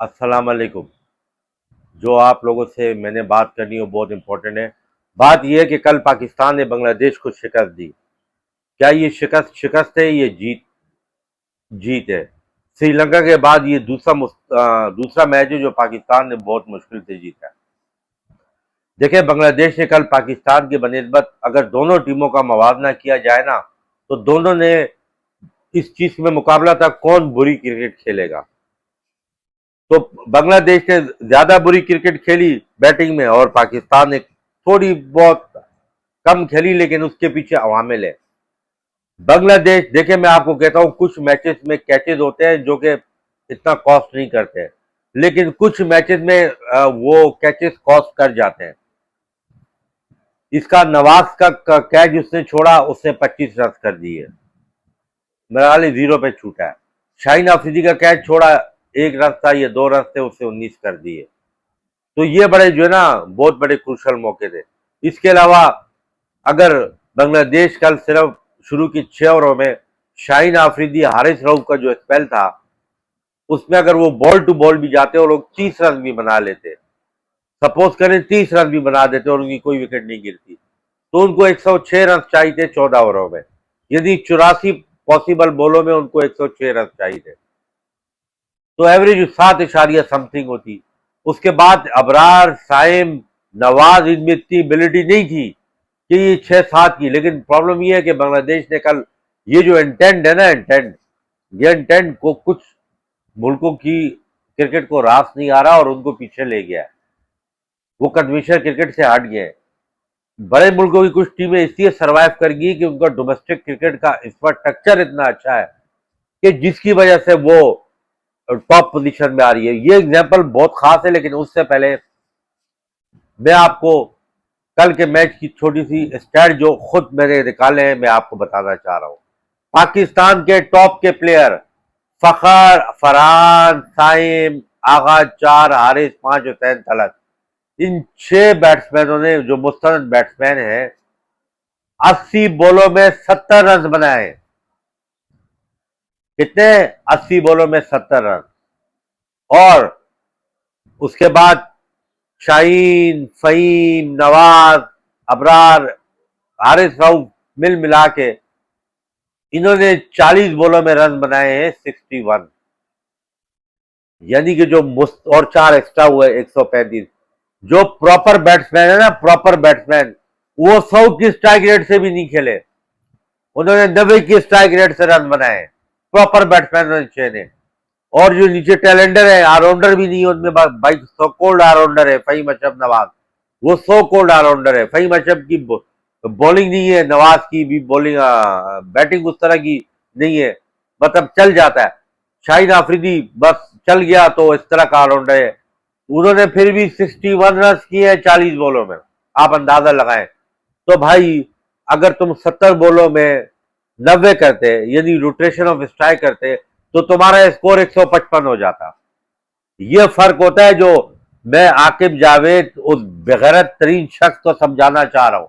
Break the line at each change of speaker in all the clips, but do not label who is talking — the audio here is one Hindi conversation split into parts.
अस्सलाम वालेकुम। जो आप लोगों से मैंने बात करनी है वो बहुत इंपॉर्टेंट है। बात यह है कि कल पाकिस्तान ने बांग्लादेश को शिकस्त दी। क्या ये शिकस्त शिकस्त है, ये जीत जीत है। श्रीलंका के बाद ये दूसरा मैच है जो पाकिस्तान ने बहुत मुश्किल से जीता है। देखिए, बांग्लादेश ने कल पाकिस्तान की बनिस्बत अगर दोनों टीमों का मवाजना किया जाए ना, तो दोनों ने इस चीज में मुकाबला था कौन बुरी क्रिकेट खेलेगा। तो बांग्लादेश ने ज्यादा बुरी क्रिकेट खेली बैटिंग में, और पाकिस्तान ने थोड़ी बहुत कम खेली, लेकिन उसके पीछे अवामिल है। बांग्लादेश, देखिए मैं आपको कहता हूं, कुछ मैचेस में कैचेस होते हैं जो कि इतना कॉस्ट नहीं करते, लेकिन कुछ मैचेस में वो कैचेस कॉस्ट कर जाते हैं। इसका नवाज का कैच उसने छोड़ा, उसने 25 रन कर दिए, मेरा ख्याल है 0 पे छूटा है। शाहीन अफरीदी का कैच छोड़ा, 1 रन था, ये 2 रन थे, उससे 19 कर दिए। तो ये बड़े जो है ना, बहुत बड़े क्रूशल मौके थे। इसके अलावा अगर बांग्लादेश कल सिर्फ शुरू की 6 ओवरों में शाहीन आफरीदी, हारिस रऊफ का जो स्पेल था, उसमें अगर वो बॉल टू बॉल भी जाते और लोग 30 रन भी बना लेते, सपोज करें 30 रन भी बना देते और उनकी कोई विकेट नहीं गिरती, तो उनको 106 रन चाहिए थे 14 ओवरों में। यदि 84 पॉसिबल बॉलों में उनको 106 रन चाहिए थे, तो एवरेज 7 समथिंग होती। उसके बाद अबरार, साइम, नवाज, इनमें इतनी एबिलिटी नहीं थी कि ये 6-7 की। लेकिन प्रॉब्लम ये है कि बांग्लादेश ने कल ये जो इंटेंट है ना, ये इंटेंट को कुछ मुल्कों की क्रिकेट को रास नहीं आ रहा और उनको पीछे ले गया है। वो कन्वेंशनल क्रिकेट से हट गए। बड़े मुल्कों की कुछ टीमें इसलिए सर्वाइव कर गई कि उनका डोमेस्टिक क्रिकेट का इंफ्रास्ट्रक्चर इतना अच्छा है कि जिसकी वजह से वो टॉप पोजीशन में आ रही है। ये एग्जांपल बहुत खास है, लेकिन उससे पहले मैं आपको कल के मैच की छोटी सी स्टैट जो खुद मैंने निकाले हैं, मैं आपको बताना चाह रहा हूं। पाकिस्तान के टॉप के प्लेयर फखर, फरहान, साइम, आगा 4, हारिस 5, हुसैन तलत, इन 6 बैट्समैनों ने, जो मुस्तनद बैट्समैन हैं, 80 बॉलों में 70 रन बनाए। कितने? 80 बॉलों में 70 रन। और उसके बाद शाहीन, फहीम, नवाज, अबरार, हारिस रऊफ मिल मिला के इन्होंने 40 बॉलों में रन बनाए हैं 61। यानी कि जो और 4 एक्स्ट्रा हुए 135। जो प्रॉपर बैट्समैन है ना, प्रॉपर बैट्समैन, वो 100 की स्ट्राइक रेट से भी नहीं खेले, उन्होंने 90 की स्ट्राइक रेट से रन बनाए। प्रॉपर बैट्समैन छह ने। और जो नीचे टैलेंडर है, ऑलराउंडर भी नहीं है उनमें, भाई सो कोल्ड ऑलराउंडर है फहीम अशरफ नवाज, वो सो कोल्ड ऑलराउंडर है। फहीम अशरफ की बॉलिंग नहीं है, नवाज की भी बॉलिंग, बैटिंग उस तरह की नहीं है, मतलब चल जाता है। शाहीन आफरीदी बस चल गया तो इस तरह का ऑलराउंडर है। उन्होंने फिर भी 61 रन किए हैं 40 बॉलों में, आप अंदाजा लगाएं। तो भाई, अगर तुम 70 बॉलों में 90 करते, यानी रोटेशन ऑफ स्ट्राइक करते, तो तुम्हारा स्कोर 155 हो जाता। ये फर्क होता है जो मैं आकिब जावेद, उस बेगैरत तरीन शख्स को समझाना चाह रहा हूं।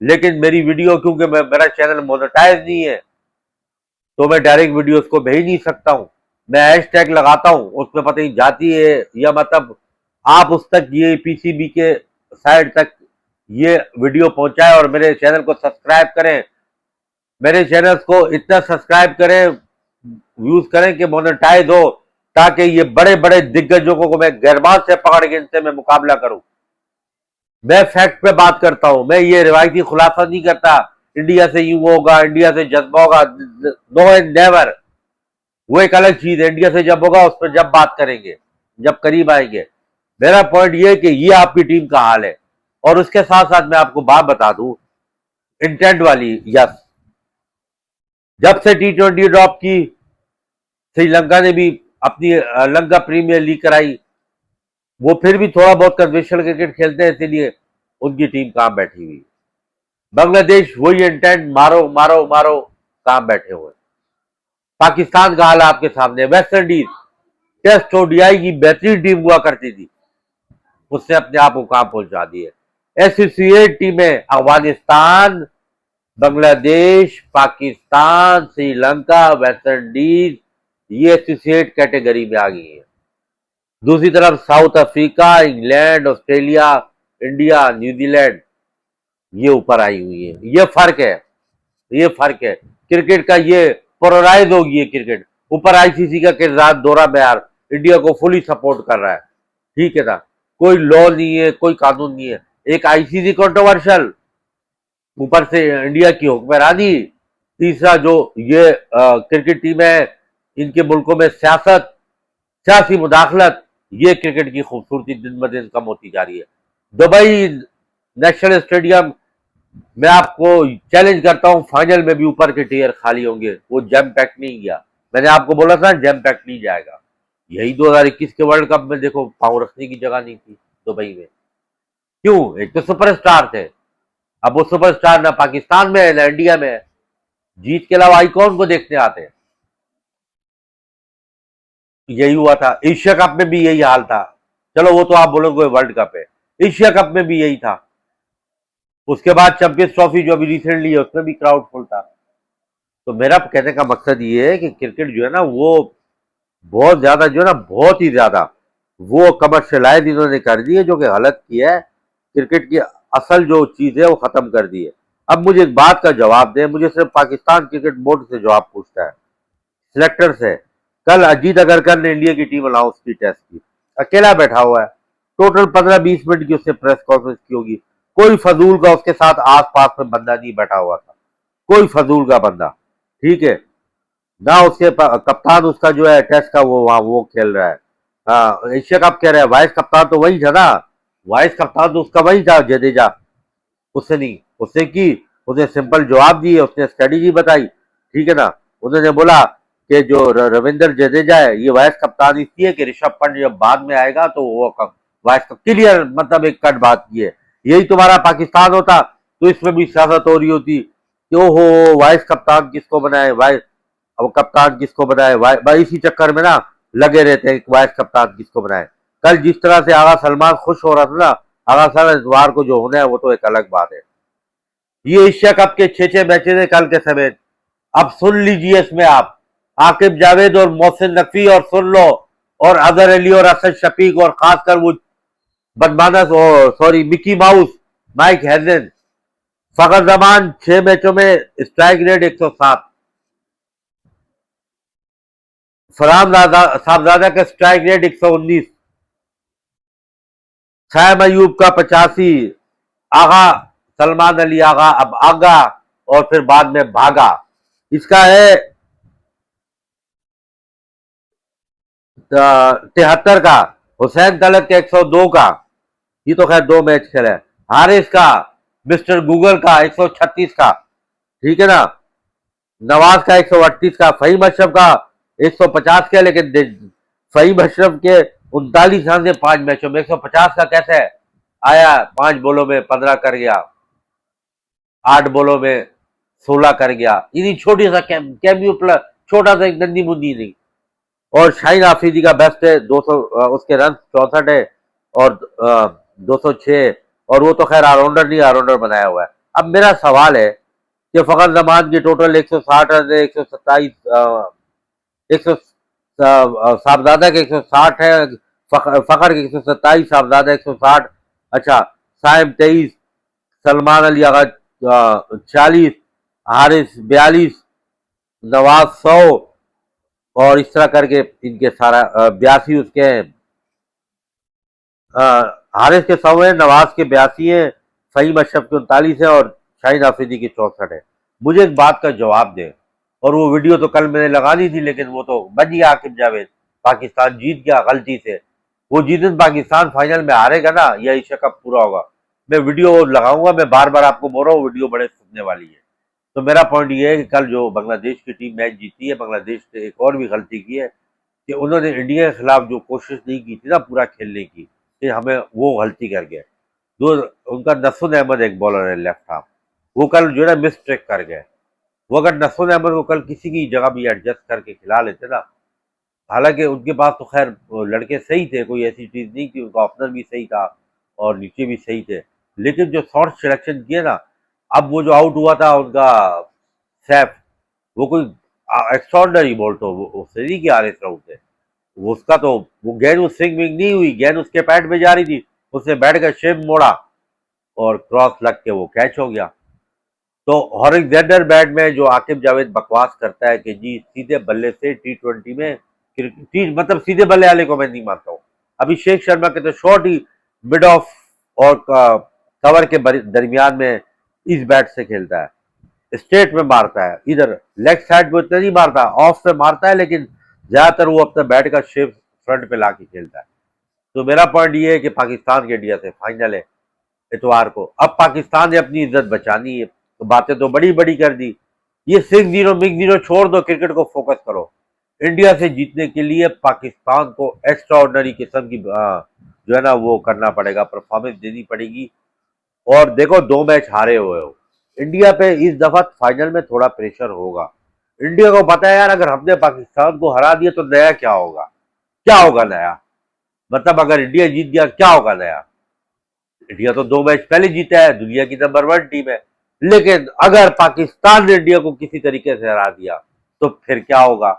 लेकिन मेरी वीडियो, क्योंकि मेरा चैनल मोनेटाइज नहीं है, तो मैं डायरेक्ट वीडियोस को भेज नहीं सकता हूं। मैं हैशटैग लगाता हूं, उसमें पता नहीं जाती है, या मतलब आप उस तक, ये पीसीबी के साइड तक ये वीडियो पहुंचाए और मेरे चैनल को सब्सक्राइब करें। मेरे चैनल्स को इतना सब्सक्राइब करें, व्यूज करें कि मोनेटाइज हो, ताकि ये बड़े बड़े दिग्गजों को मैं गैरबाज से पकड़ के इनसे मैं मुकाबला करूं। मैं फैक्ट पे बात करता हूं, मैं ये रिवायती खुलासा नहीं करता इंडिया से यूं होगा, इंडिया से जज्बा होगा। No and never. वो एक अलग चीज है, इंडिया से जब होगा उस पर जब बात करेंगे, जब करीब आएंगे। मेरा पॉइंट ये है कि ये आपकी टीम का हाल है। और उसके साथ साथ मैं आपको बात बता दूं, इंटेंट वाली, यस, जब से T20 ड्रॉप की, श्रीलंका ने भी अपनी लंका प्रीमियर लीग कराई, वो फिर भी थोड़ा बहुत कन्वेंशनल क्रिकेट खेलते हैं, इसीलिए उनकी टीम कहां बैठी हुई। बांग्लादेश वही इंटेंट, मारो मारो मारो, कहां बैठे हुए। पाकिस्तान का हाल आपके सामने। वेस्ट इंडीज टेस्ट ओडीआई की बेहतरीन टीम हुआ करती थी, उसने अपने आप को कहां पहुंचा दिया। एसोसिएट टीमें अफगानिस्तान, बांग्लादेश, पाकिस्तान, श्रीलंका, वेस्ट इंडीज, ये एसोसिएट कैटेगरी में आ गई है। दूसरी तरफ south Africa, England, Australia, India, New Zealand ये ऊपर आई हुई है। ये फर्क है, ये फर्क है क्रिकेट का। ये पोलराइज होगी ये क्रिकेट। ऊपर आईसीसी का किरदार दोहरा म्यार इंडिया को फुली सपोर्ट कर रहा है, ठीक है ना। कोई लॉ नहीं है, कोई कानून नहीं है, एक आईसीसी कंट्रोवर्शियल, ऊपर से इंडिया की हुक्मरानी, तीसरा जो ये क्रिकेट टीम है, इनके मुल्कों में सियासत, सियासी मुदाखलत, ये क्रिकेट की खूबसूरती दिन ब दिन कम होती जा रही है। दुबई नेशनल स्टेडियम, मैं आपको चैलेंज करता हूं, फाइनल में भी ऊपर के टीयर खाली होंगे। वो जैम पैक नहीं गया, मैंने आपको बोला था जैम पैक नहीं जाएगा। यही 2021 के वर्ल्ड कप में देखो, पांव रखने की जगह नहीं थी दुबई में। क्यों? एक तो सुपरस्टार थे, अब वो सुपरस्टार ना पाकिस्तान में है ना इंडिया में है। जीत के अलावा आइकॉन को देखने आते हैं। यही हुआ था एशिया कप में भी, यही हाल था। चलो वो तो आप बोलोगे वर्ल्ड कप है, एशिया कप में भी यही था। उसके बाद चैंपियंस ट्रॉफी जो अभी रिसेंटली है उसमें भी क्राउड फुल था। तो मेरा कहने का मकसद ये है कि क्रिकेट जो है ना वो बहुत ज्यादा, जो है ना बहुत ही ज्यादा वो कमर्शियलाइज इन्होंने कर दी है, जो कि गलत किया है। क्रिकेट की असल जो चीज है वो खत्म कर दी है। अब मुझे एक बात का जवाब दें, मुझे सिर्फ पाकिस्तान क्रिकेट बोर्ड से जवाब पूछता है, सिलेक्टर से। कल अजीत अगरकर ने इंडिया की टीम अनाउंस की टेस्ट की, अकेला बैठा हुआ है। टोटल 15-20 मिनट की उसने प्रेस कॉन्फ्रेंस की होगी। कोई फजूल का उसके साथ आस पास में बंदा नहीं बैठा हुआ था, कोई फजूल का बंदा, ठीक है ना। उसके कप्तान उसका जो है टेस्ट का, वो वहां वो खेल रहा है। हाँ, एशिया कप कह रहे हैं, वाइस कप्तान तो वही था ना, वाइस कप्तान तो उसका वही था जडेजा। उससे नहीं, उसने की, उसने सिंपल जवाब दिए, उसने स्ट्रेटेजी बताई, ठीक है ना। उन्होंने बोला कि जो रविंद्र जडेजा है ये वाइस कप्तान इसलिए कि ऋषभ पंत जब बाद में आएगा तो वो वाइस क्लियर, मतलब एक कट बात की है। यही तुम्हारा पाकिस्तान होता तो इसमें भी सियासत हो रही होती कि ओहो वाइस कप्तान किसको बनाए, वाइस, अब कप्तान किसको बनाए, भाई इसी चक्कर में ना लगे रहते हैं, वाइस कप्तान किसको बनाए। कल जिस तरह से आगा सलमान खुश हो रहा था ना, आगा सलमान इतवार को जो होना है वो तो एक अलग बात है। ये एशिया कप के 6-6 मैचेस है कल के समेत। अब सुन लीजिए इसमें आप, आकिब जावेद और मोहसिन नकवी, और सुन लो, और अजहर अली और असद शफीक, और खासकर वो बदमानस, sorry Mickey Mouse, Mike Hesson. Fakhar Zaman 6 मैचों में स्ट्राइक रेट 107, फरहान साहबजादा का स्ट्राइक रेट 119, सैम अयूब का 85, आगा सलमान अली आगा, अब आगा और फिर बाद में भागा, इसका है 73 का, हुसैन तलत का 102 का, ये तो खैर 2 मैच खेला है। हारिस का, मिस्टर गूगल का 136 का, ठीक है ना। नवाज का 138 का, फहीम अशरफ का 150 का, लेकिन फहीम अशरफ के 39 रन से 5 मैचों में 150 का कैसे है? आया 5 बॉलों में 15 कर गया, 8 बॉलों में 16 कर गया, इन्हीं छोटी सा कैमियो प्लस, छोटा सा एक नन्नी मुन्नी नहीं। और शाहीन आफरीदी का बेस्ट है 200, उसके रन 64 है, और 206, और वो तो खैर ऑलराउंडर नहीं, ऑलराउंडर बनाया हुआ है। अब मेरा सवाल है कि फखर जमान की टोटल 160 रन है, 127, 100 साहबजादा के 160 है, फखर के 127, साहबजादा 160। अच्छा, साइम 23, सलमान अली आगा 40, हारिस 42, नवाज 100, और इस तरह करके इनके सारा 82 उसके हैं। हारिस के 100 है, नवाज के 82 है, फहीम अशरफ के 39 है, और शाहिद आफरीदी की 64 है। मुझे एक बात का जवाब दें, और वो वीडियो तो कल मैंने लगानी थी, लेकिन वो तो बच गया आकिब जावेद, पाकिस्तान जीत गया गलती से। वो जिस दिन पाकिस्तान फाइनल में हारेगा ना, यह एशिया कप पूरा होगा, मैं वीडियो लगाऊंगा। मैं बार बार आपको बोल रहा हूँ, वीडियो बड़े सुनने वाली है। तो मेरा पॉइंट ये है कि कल जो बांग्लादेश की टीम मैच जीती है, बांग्लादेश ने एक और भी गलती की है कि उन्होंने इंडिया के खिलाफ जो कोशिश नहीं की थी ना पूरा खेलने की, कि हमें वो गलती कर गए। जो उनका नसून अहमद एक बॉलर है लेफ्ट आर्म, वो कल जो है ना मिस ट्रेक कर गए। वो अगर नसून अहमद को कल किसी की जगह भी एडजस्ट करके खिला लेते ना, हालांकि उनके पास तो खैर लड़के सही थे, कोई ऐसी चीज नहीं थी, उनका ओपनर भी सही था और नीचे भी सही थे, लेकिन जो शॉर्ट सिलेक्शन किए ना, अब वो जो आउट हुआ था उनका सैफ, वो कोई एक्स्ट्रॉर्डनरी बॉल, तो उससे नहीं किया आर एस राउट से, उसका तो वो गेंद उस स्विंग विंग नहीं हुई, गेंद उसके पैड में जा रही थी, उसने बैट का शेप मोड़ा और क्रॉस लग के वो कैच हो गया। तो हॉरिजॉन्टल बैट में जो आकिब जावेद बकवास करता है कि जी सीधे बल्ले से T20 में मतलब सीधे बल्ले वाले को मैं नहीं मानता हूँ। अभिषेक शर्मा के तो शॉट ही मिड ऑफ और कवर के दरमियान में इस बैट से खेलता है, स्ट्रेट में मारता है, इधर लेग साइड पे उतना नहीं मारता, ऑफ पे मारता है, लेकिन ज्यादातर वो अपने बैट का शेप फ्रंट पे ला के खेलता है। तो मेरा पॉइंट ये है कि पाकिस्तान के इंडिया से फाइनल है इतवार को। अब पाकिस्तान ने अपनी इज्जत बचानी है, तो बातें तो बड़ी बड़ी कर दी, ये 6-0 मिग-0 छोड़ दो, क्रिकेट को फोकस करो। इंडिया से जीतने के लिए पाकिस्तान को एक्स्ट्रा ऑर्डिनरी किस्म की जो है ना वो करना पड़ेगा, परफॉर्मेंस देनी पड़ेगी। और देखो 2 मैच हारे हुए हो, इंडिया पे इस दफा फाइनल में थोड़ा प्रेशर होगा। इंडिया को पता है यार, अगर हमने पाकिस्तान को हरा दिया तो नया क्या होगा, क्या होगा नया, मतलब अगर इंडिया जीत गया क्या होगा नया। इंडिया तो 2 मैच पहले जीता है, दुनिया की नंबर 1 टीम है, लेकिन अगर पाकिस्तान ने इंडिया को किसी तरीके से हरा दिया तो फिर क्या होगा,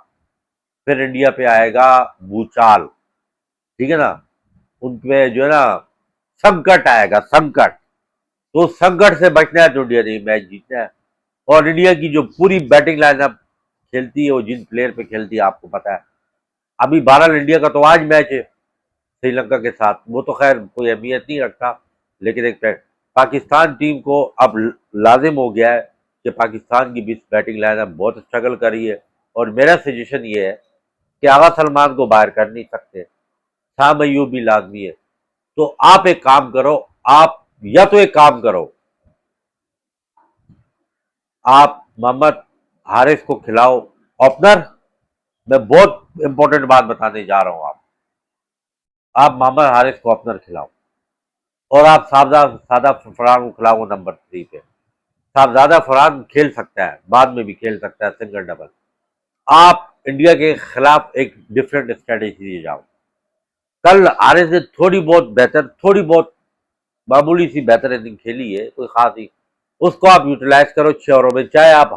फिर इंडिया पे आएगा भूचाल, ठीक है ना, उनपे जो है ना संकट आएगा, संकट। तो संकट से बचना है तो इंडिया ने मैच जीतना है। और इंडिया की जो पूरी बैटिंग लाइनअप खेलती है, वो जिन प्लेयर पे खेलती है आपको पता है। अभी बहरहाल इंडिया का तो आज मैच है श्रीलंका के साथ, वो तो खैर कोई अहमियत नहीं रखता, लेकिन एक पाकिस्तान टीम को अब लाजिम हो गया है कि पाकिस्तान की भी बैटिंग लाइनअप बहुत स्ट्रगल कर रही है। और मेरा सजेशन ये है कि आगा सलमान को बाहर कर नहीं सकते, शाह अयूब भी लाजमी है। तो आप एक काम करो, आप या तो एक काम करो, आप मोहम्मद हारिस को खिलाओ ओपनर। मैं बहुत इंपॉर्टेंट बात बताने जा रहा हूं, आप मोहम्मद हारिस को ओपनर खिलाओ और आप सादा फरहान को खिलाओ नंबर 3 पे। साहबजादा फरहान खेल सकता है, बाद में भी खेल सकता है सिंगल डबल। आप इंडिया के खिलाफ एक डिफरेंट स्ट्रेटेजी दिए जाओ। कल आरएस ने थोड़ी बहुत मामूली सी बेहतर इनिंग खेली है, कोई खास नहीं, उसको आप यूटिलाइज करो 6 ओवरों में, चाहे आप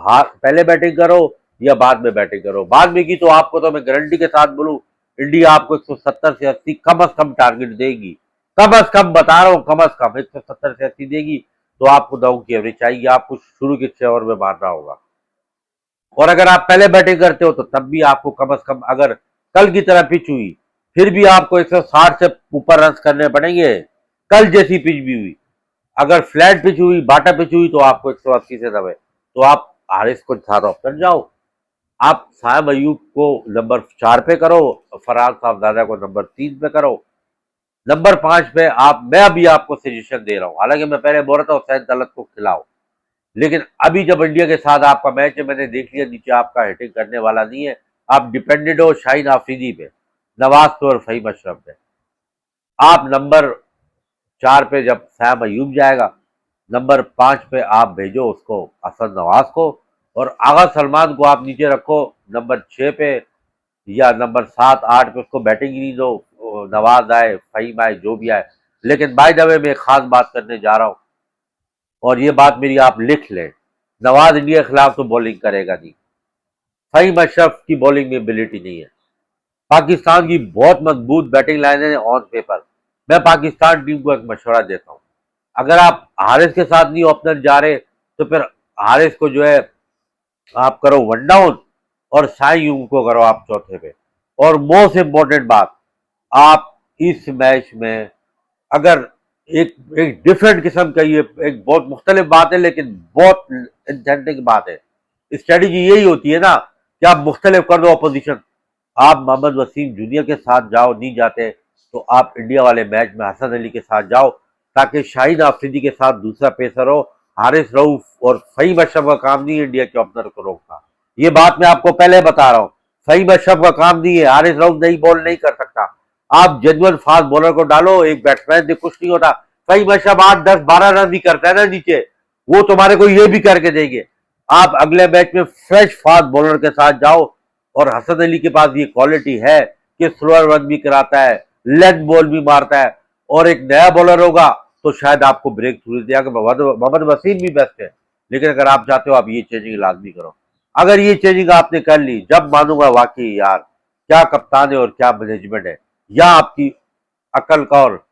पहले बैटिंग करो या बाद में बैटिंग करो। बाद में की तो आपको तो मैं गारंटी के साथ बोलूं, इंडिया आपको 170 से 80 कम अज कम टारगेट देगी, कम अज कम बता रहा हूं, कम अज कम 170 से 80 देगी। तो आपको 9 की एवरेज चाहिए, आपको शुरू के 6 ओवर में मारना होगा। और अगर आप पहले बैटिंग करते हो तो तब भी आपको कम अज कम, अगर कल की तरह पिच हुई फिर भी आपको 160 से ऊपर रन करने पड़ेंगे। कल जैसी पिच भी हुई, अगर फ्लैट पिच हुई, बाटा पिच हुई, तो आपको 180 से 90। तो आप हारिस को साथ ऑप्शन जाओ, आप साहब अयूब को नंबर 4 पे करो, फरहान साहबजादा को नंबर 3 पे करो, नंबर 5 पे आप, मैं अभी आपको सजेशन दे रहा हूं, हालांकि मैं पहले बोल रहा था हुसैन तलत को खिलाओ, लेकिन अभी जब इंडिया के साथ आपका मैच है, मैंने देख लिया नीचे आपका हिटिंग करने वाला नहीं है, आप डिपेंडेड हो शाहीन आफरीदी पे, नवाज पे और फहीम अशरफ पे। आप नंबर 4 पे जब सैम अयूब जाएगा, नंबर 5 पे आप भेजो उसको असद नवाज को, और आगा सलमान को आप नीचे रखो नंबर 6 पे, या नंबर 7-8 पे उसको बैटिंग ही नहीं दो, नवाज आए फहीम आए जो भी आए। लेकिन बाय द वे मैं एक खास बात करने जा रहा हूं, और ये बात मेरी आप लिख लें, नवाज इंडिया के खिलाफ तो बॉलिंग करेगा नहीं, फहीम अशरफ की बॉलिंग में एबिलिटी नहीं है। पाकिस्तान की बहुत मजबूत बैटिंग लाइन है ऑन पेपर। मैं पाकिस्तान टीम को एक मशवरा देता हूं, अगर आप हारिस के साथ नहीं ओपनर जा रहे तो फिर हारिस को जो है आप करो 1 डाउन, और साई यूं को करो आप चौथे पे। और मोस्ट इंपॉर्टेंट बात, आप इस मैच में अगर एक एक डिफरेंट किस्म का, ये एक बहुत मुख्तलिफ बात है लेकिन बहुत इंथेंटिक बात है, स्ट्रेटेजी यही होती है ना कि आप मुख्तलिफ कर दो अपोजिशन। आप मोहम्मद वसीम जूनियर के साथ जाओ, नहीं जाते तो आप इंडिया वाले मैच में हसन अली के साथ जाओ, ताकि शाहीन आफरीदी के साथ दूसरा पेसर हो। हारिस रऊफ और फहीम अशरफ का काम नहीं है इंडिया के ओपनर को रोकना, ये बात मैं आपको पहले बता रहा हूं। फहीम अशरफ का काम नहीं है, हारिस रऊफ नहीं बॉल नहीं कर सकता। आप जेन्युइन फास्ट बॉलर को डालो, एक बैट्समैन से कुछ नहीं होता। फहीम अशरफ 8-10-12 रन भी करता है ना नीचे, वो तुम्हारे को ये भी करके देंगे। आप अगले मैच में फ्रेश फास्ट बॉलर के साथ जाओ, और हसन अली के पास ये क्वालिटी है कि स्लोअर रन भी कराता है, लेग बॉल भी मारता है, और एक नया बॉलर होगा तो शायद आपको ब्रेक थ्रू दिया कि मोहम्मद वसीम भी बेस्ट है। लेकिन अगर आप चाहते हो आप ये चेंजिंग लाजमी करो। अगर ये चेंजिंग आपने कर ली, जब मानूंगा वाकई यार क्या कप्तान है और क्या मैनेजमेंट है, या आपकी अकल का, और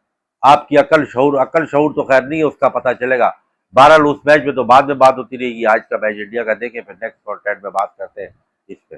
आपकी अकल शऊर तो खैर नहीं है, उसका पता चलेगा। बहरहाल उस मैच में तो बाद में बात होती रहेगी। आज का मैच इंडिया का देखें, फिर नेक्स्ट कॉन्टेंट में बात करते हैं इस पे।